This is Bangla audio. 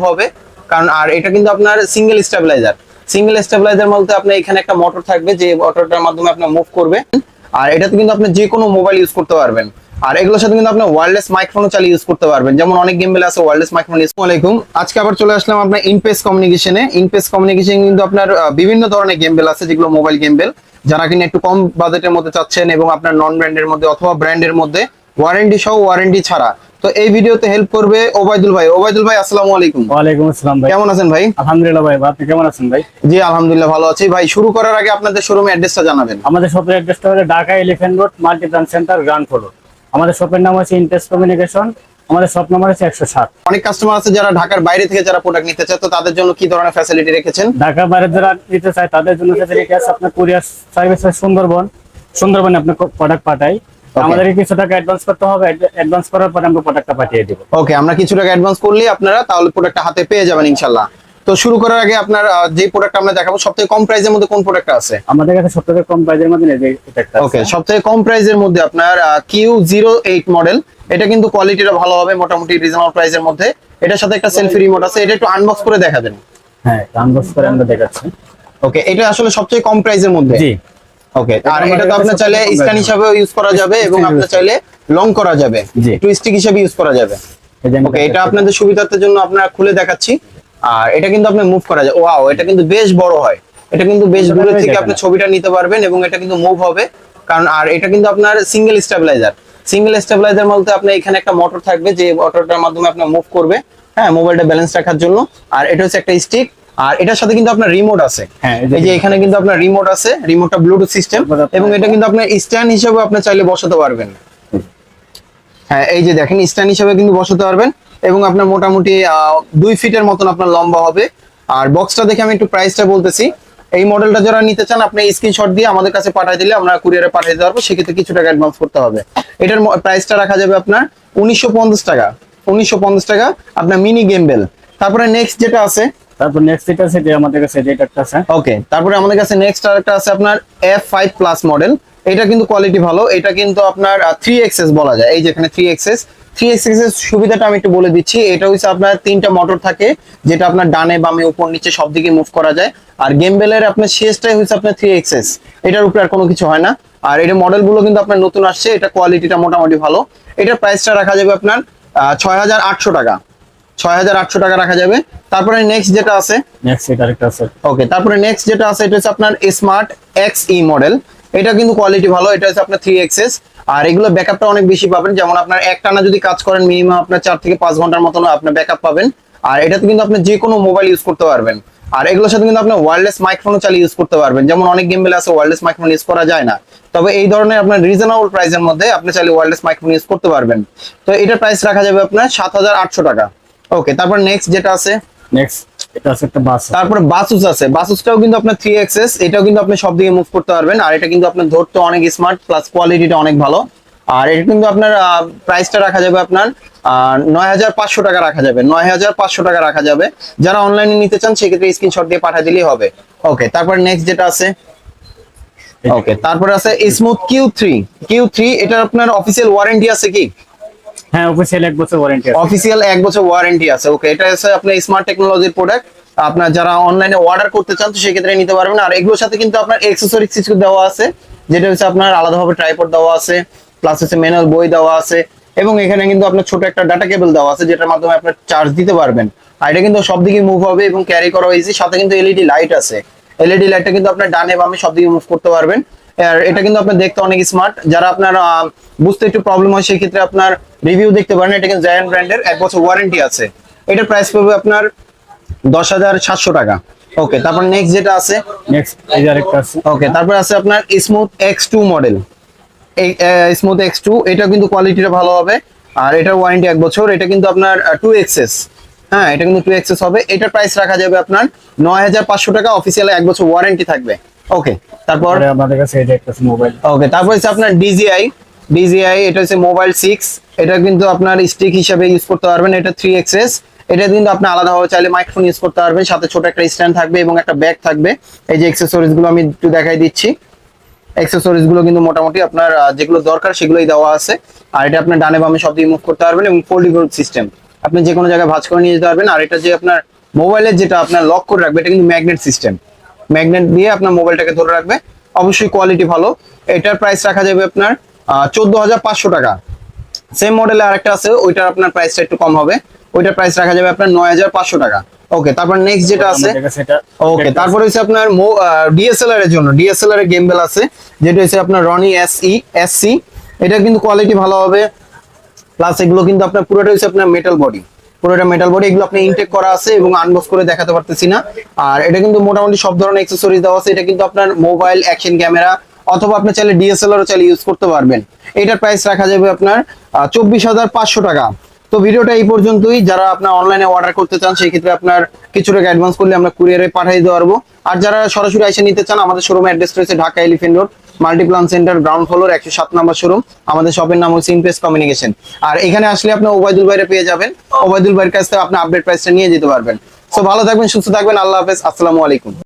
হবে, কারণ আর এটা কিন্তু আপনার সিঙ্গেল স্টেবিলাইজার বলতে আপনার এখানে একটা মোটর থাকবে, যে মোটরটার মাধ্যমে আপনি মুভ করবে। আর এটাতে কিন্তু আপনি যে কোনো মোবাইল ইউজ করতে পারবেন। আর এগুলোর সাথে কিন্তু আপনি ওয়্যারলেস মাইক্রোফোনও চালিয়ে ইউজ করতে পারবেন, যেমন অনেক গেমবেল আছে ওয়্যারলেস মাইক্রোফোন। আসসালামু আলাইকুম, আজকে আবার চলে আসলাম আপনার ইনপেস কমিউনিকেশনে। ইনপেস কমিউনিকেশন কিন্তু আপনার বিভিন্ন ধরনের গেমবেল আছে, যেগুলো মোবাইল গেমবেল, যারা কিনা একটু কম বাজেটের মধ্যে চাচ্ছেন এবং আপনার নন ব্র্যান্ডের মধ্যে অথবা ব্র্যান্ডের মধ্যে, ওয়ারেন্টি সহ ওয়ারেন্টি ছাড়া। তো এই ভিডিওতে হেল্প করবে ওবায়দুল ভাই। ওবায়দুল ভাই আসসালামু আলাইকুম। ওয়ালাইকুম আসসালাম ভাই, কেমন আছেন ভাই? আলহামদুলিল্লাহ ভাই, আপনি কেমন আছেন ভাই? জি আলহামদুলিল্লাহ ভালো আছি ভাই। শুরু করার আগে আপনাদের শোরুমের অ্যাড্রেসটা জানাবেন। আমাদের শপের অ্যাড্রেসটা হলো Dhaka elephant road multi branch centre ground floor. আমাদের শপের নাম হচ্ছে ইনটেক্স কমিউনিকেশন, আমাদের শপ নাম্বার হচ্ছে 107। অনেক কাস্টমার আছে যারা ঢাকার বাইরে থেকে যারা প্রোডাক্ট নিতে চায়, তো তাদের জন্য কি ধরনের ফ্যাসিলিটি রেখেছেন? ঢাকার বাইরে যারা নিতে চায় তাদের জন্য ফ্যাসিলিটি আছে, আপনার কুরিয়ার সার্ভিস সুন্দরবনে আপনার প্রোডাক্ট পাঠাই। আমাদেরকে কিছু টাকা অ্যাডভান্স করতে হবে, অ্যাডভান্স করার পরে আমরা প্রোডাক্টটা পাঠিয়ে দিব। ওকে, আমরা কিছু টাকা অ্যাডভান্স করলে আপনারা তাহলে প্রোডাক্টটা হাতে পেয়ে যাবেন ইনশাআল্লাহ। তো শুরু করার আগে আপনার যে প্রোডাক্ট আমরা দেখাবো সবথেকে কম প্রাইসের মধ্যে কোন প্রোডাক্টটা আছে? আমাদের কাছে সবথেকে কম প্রাইসের মধ্যে এটা ওকে, সবথেকে কম প্রাইসের মধ্যে আপনার Q08 মডেল। এটা কিন্তু কোয়ালিটিটা ভালো হবে, মোটামুটি রিজনেবল প্রাইসের মধ্যে। এটার সাথে একটা সেলফি রিমোট আছে, এটা একটু আনবক্স করে দেখাবেন। হ্যাঁ, আনবক্স করে আমরা দেখাচ্ছি। ওকে, এটা আসলে সবথেকে কম প্রাইসের মধ্যে। জি। ওকে, আর এটা তো আপনি চাইলে স্ট্যান্ড হিসেবে ইউজ করা যাবে এবং আপনি চাইলে লং করা যাবে, টুইস্টিক হিসেবে ইউজ করা যাবে। ওকে, এটা আপনাদের সুবিধার্থের জন্য আপনারা খুলে দেখাচ্ছি। আর এটা কিন্তু আপনি মুভ করা যায়। ওয়াও, এটা কিন্তু বেশ বড় হয়। এটা কিন্তু বেশ দূরে থেকে আপনি ছবিটা নিতে পারবেন এবং এটা কিন্তু মুভ হবে, কারণ আর এটা কিন্তু আপনার সিঙ্গেল স্টেবিলাইজার বলতে আপনার এখানে একটা মোটর থাকবে, যে মোটরটার মাধ্যমে আপনি মুভ করবে, হ্যাঁ, মোবাইলটা ব্যালেন্স রাখার জন্য। আর এটা হচ্ছে একটা স্টিক, আর এটার সাথে কিন্তু আপনার রিমোট আছে। হ্যাঁ, এই যে এখানে কিন্তু আপনার রিমোট আছে, রিমোটটা ব্লুটুথ সিস্টেম, এবং এটা কিন্তু আপনার স্ট্যান্ড হিসেবে আপনি চাইলে বসাতে পারবেন। হ্যাঁ, এই যে দেখেন, স্ট্যান্ড হিসেবে কিন্তু বসাতে পারবেন এবং আপনার মোটামুটি 2 ফিটের মতন আপনার লম্বা হবে। আর বক্সটা দেখে আমি একটু প্রাইসটা বলতেছি। এই মডেলটা যারা নিতে চান, আপনি স্ক্রিনশট দিয়ে আমাদের কাছে পাঠিয়ে দিলে আমরা কুরিয়ারে পাঠিয়ে দিতে পারবো, সেক্ষেত্রে কিছু টাকা অ্যাডভান্স করতে হবে। এটার প্রাইসটা রাখা যাবে আপনার 1950 টাকা। 1950 টাকা আপনার মিনি গেমবেল। তারপরে নেক্সট যেটা আছে, তারপর নেক্সট যেটা আছে, যে আমাদের কাছে যেটা আছে। ওকে, তারপরে আমাদের কাছে নেক্সট আরেকটা আছে আপনার F5 প্লাস মডেল। এটা কিন্তু কোয়ালিটি ভালো, এটা কিন্তু আপনার 3XS বলা যায়। এই যে এখানে 3XS এর সুবিধাটা আমি একটু বলে দিচ্ছি। এটা হচ্ছে আপনার 3টা মোটর থাকে, যেটা আপনার ডানে বামে উপর নিচে সব দিকে মুভ করা যায়। আর গেমবেলের আপনার শেষটাই হচ্ছে আপনার 3XS, এটার উপরে আর কোনো কিছু হয় না। আর এটা মডেলগুলো কিন্তু আপনার নতুন আসছে, এটা কোয়ালিটিটা মোটামুটি ভালো। এটার প্রাইসটা রাখা যাবে আপনার 6800 টাকা। 6800 টাকা রাখা যাবে। তারপরে নেক্সট যেটা আছে, ওকে, তারপরে নেক্সট যেটা আছে এটা হচ্ছে আপনার স্মার্ট XE মডেল। এটা কিন্তু কোয়ালিটি ভালো, এটা হচ্ছে আপনার 3XS। আর এগুলো ব্যাকআপটা অনেক বেশি পাবেন, যেমন আপনার একটানা যদি কাজ করেন মিনিমাম আপনার 4 থেকে 5 ঘন্টার মতো আপনি ব্যাকআপ পাবেন। আর এটাতে কিন্তু আপনি যে কোনো মোবাইল ইউজ করতে পারবেন। আর এগুলোর সাথে কিন্তু আপনি ওয়্যারলেস মাইক্রোফোনও চালিয়ে ইউজ করতে পারবেন, যেমন অনেক গেমবেল আছে ওয়্যারলেস মাইক্রোফোন ইউজ করা যায় না। তবে এই ধরনের আপনার রিজনেবল প্রাইসের মধ্যে আপনি চাইলে ওয়্যারলেস মাইক্রোফোন ইউজ করতে পারবেন। তো এটার প্রাইস রাখা যাবে আপনার 7800 টাকা। ওকে, তারপর নেক্সট যেটা আছে, এটা আছে একটা বাস। তারপরে বাসুস আছে। বাসুসটাও কিন্তু আপনার 3XS, এটাও কিন্তু আপনি সব দিকে মুভ করতে পারবেন। আর এটা কিন্তু আপনার ধরতে অনেক স্মার্ট, প্লাস কোয়ালিটিটা অনেক ভালো। আর এটা কিন্তু আপনার প্রাইসটা রাখা যাবে আপনার 9500 টাকা রাখা যাবে। 9500 টাকা রাখা যাবে। যারা অনলাইনে নিতে চান সেক্ষেত্রে স্ক্রিনশট দিয়ে পাঠিয়ে দিলেই হবে। ওকে, তারপর নেক্সট যেটা আছে, ওকে, তারপরে আছে স্মুথ Q3। এটা আপনার অফিসিয়াল ওয়ারেন্টি আছে কি? হ্যাঁ, অফিসিয়াল 1 বছর ওয়ারেন্টি আছে। অফিসিয়াল 1 বছর ওয়ারেন্টি আছে। ওকে, এটা হচ্ছে আপনার স্মার্ট টেকনোলজির প্রোডাক্ট। আপনার যারা অনলাইনে অর্ডার করতে চান তো সেক্ষেত্রে নিতে পারবেন। আর এগুলোর সাথে কিন্তু আপনার অ্যাকসেসরিজ কিছু দেওয়া আছে, যেটা হচ্ছে আপনার আলাদাভাবে ট্রাইপড দেওয়া আছে, প্লাস হচ্ছে ম্যানুয়াল বই দেওয়া আছে, এবং এখানে কিন্তু আপনার ছোট একটা ডাটা কেবল দেওয়া আছে, যেটার মাধ্যমে আপনার চার্জ দিতে পারবেন। আর এটা কিন্তু সব দিকে মুভ হবে এবং ক্যারি করা ইজি। সাথে কিন্তু এলইডি লাইট আছে। এলইডি লাইটটা কিন্তু আপনার ডানে বামে সব দিকে মুভ করতে পারবেন। আর এটা কিন্তু আপনার দেখতে অনেক স্মার্ট। যারা আপনার বুঝতে একটু প্রবলেম হয় সেই ক্ষেত্রে আপনার রিভিউ দেখতে পারেন। এটা কিন্তু জায়ান্ট ব্র্যান্ডের 1 বছর ওয়ারেন্টি আছে। এটার প্রাইস পড়বে আপনার 10700 টাকা। ওকে, তারপর নেক্সট যেটা আছে, ওকে, তারপর আছে আপনার স্মুথ X2 মডেল। এই স্মুথ X2 এটা কিন্তু কোয়ালিটিটা ভালো হবে। আর এটার ওয়ারেন্টি 1 বছর। এটা কিন্তু আপনার 2XS, হ্যাঁ, এটা কিন্তু 2XS হবে। এটার প্রাইস রাখা যাবে আপনার 9500 টাকা। অফিসিয়ালি 1 বছর ওয়ারেন্টি থাকবে। ওকে, তারপর আমাদের কাছে এই যে একটা মোবাইল। ওকে, তারপর হচ্ছে আপনার DJI। এটা হচ্ছে মোবাইল 6। এটা কিন্তু আপনার স্টিক হিসেবে ইউজ করতে পারবেন। এটা 3XS। এটা কিন্তু আপনি আলাদাভাবে চাইলে মাইক্রোফোন ইউজ করতে পারবেন। সাথে ছোট একটা স্ট্যান্ড থাকবে এবং একটা ব্যাগ থাকবে। এই যে অ্যাকসেসরিজ গুলো আমি একটু দেখাই দিচ্ছি। অ্যাকসেসরিজ গুলো কিন্তু মোটামুটি আপনার যেগুলো দরকার সেগুলোই দেওয়া আছে। আর এটা আপনার ডানে বামে সব দিকে মুভ করতে পারবেন এবং ফোল্ডেবল সিস্টেম। আপনি যে কোনো জায়গায় ভাঁজ করে নিয়ে যেতে পারবেন। আর এটা যে আপনার মোবাইলের যেটা আপনার লক করে রাখবে, এটা কিন্তু ম্যাগনেট সিস্টেম, ম্যাগনেট দিয়ে আপনার মোবাইলটাকে ধরে রাখবে। অবশ্যই কোয়ালিটি ভালো। এটার প্রাইস রাখা যাবে আপনার 14,500 টাকা। সেম মডেলে আরেকটা আছে, ওইটার আপনার প্রাইসটা একটু কম হবে, ওইটার প্রাইস রাখা যাবে আপনার 9,500 টাকা। ওকে, তারপর নেক্সট যেটা আছে, আমাদের কাছে এটা ওকে, তারপর হচ্ছে আপনার ডিএসএলআর এর জন্য ডিএসএলআর এর গেমবেল আছে, যেটা হচ্ছে আপনার রনি এসসি। এটা কিন্তু কোয়ালিটি ভালো হবে, প্লাস এগুলো কিন্তু আপনার পুরোটা হচ্ছে আপনার মেটাল বডি, পুরোটা মেটাল বডি। এগুলো আপনি ইনটেক করা আছে এবং আনবক্স করে দেখাতে পারতেছি না। আর এটা কিন্তু মোটামুটি সব ধরনের অ্যাকসেসরিজ দেওয়া আছে। এটা কিন্তু আপনার মোবাইল, অ্যাকশন ক্যামেরা, অথবা আপনি চাইলে ডিএসএলআরও চাইলে ইউজ করতে পারবেন। এটার প্রাইস রাখা যাবে আপনার 24,500 টাকা। তো ভিডিওটা এই পর্যন্তই। যারা আপনার অনলাইনে অর্ডার করতে চান সেই ক্ষেত্রে আপনার কিছু টাকা অ্যাডভান্স করলে আমরা কুরিয়ারে পাঠিয়ে দিতে পারবো। আর যারা সরাসরি এসে নিতে চান, আমাদের শোরুম অ্যাড্রেস রয়েছে Dhaka elephant road, Multiplan centre, ground floor, 107 নম্বর শোরুম। আমাদের শপের নাম হচ্ছে ইমপ্রেস কমিউনিকেশন। আর এখানে আসলে আপনি ওবায়দুল ভাইরে পেয়ে যাবেন, ওবায়দুল ভাইয়ের কাছ থেকে আপনি আপডেট প্রাইসটা নিয়ে যেতে পারবেন। সো ভালো থাকবেন, সুস্থ থাকবেন, আল্লাহ হাফেজ, আসসালামু আলাইকুম।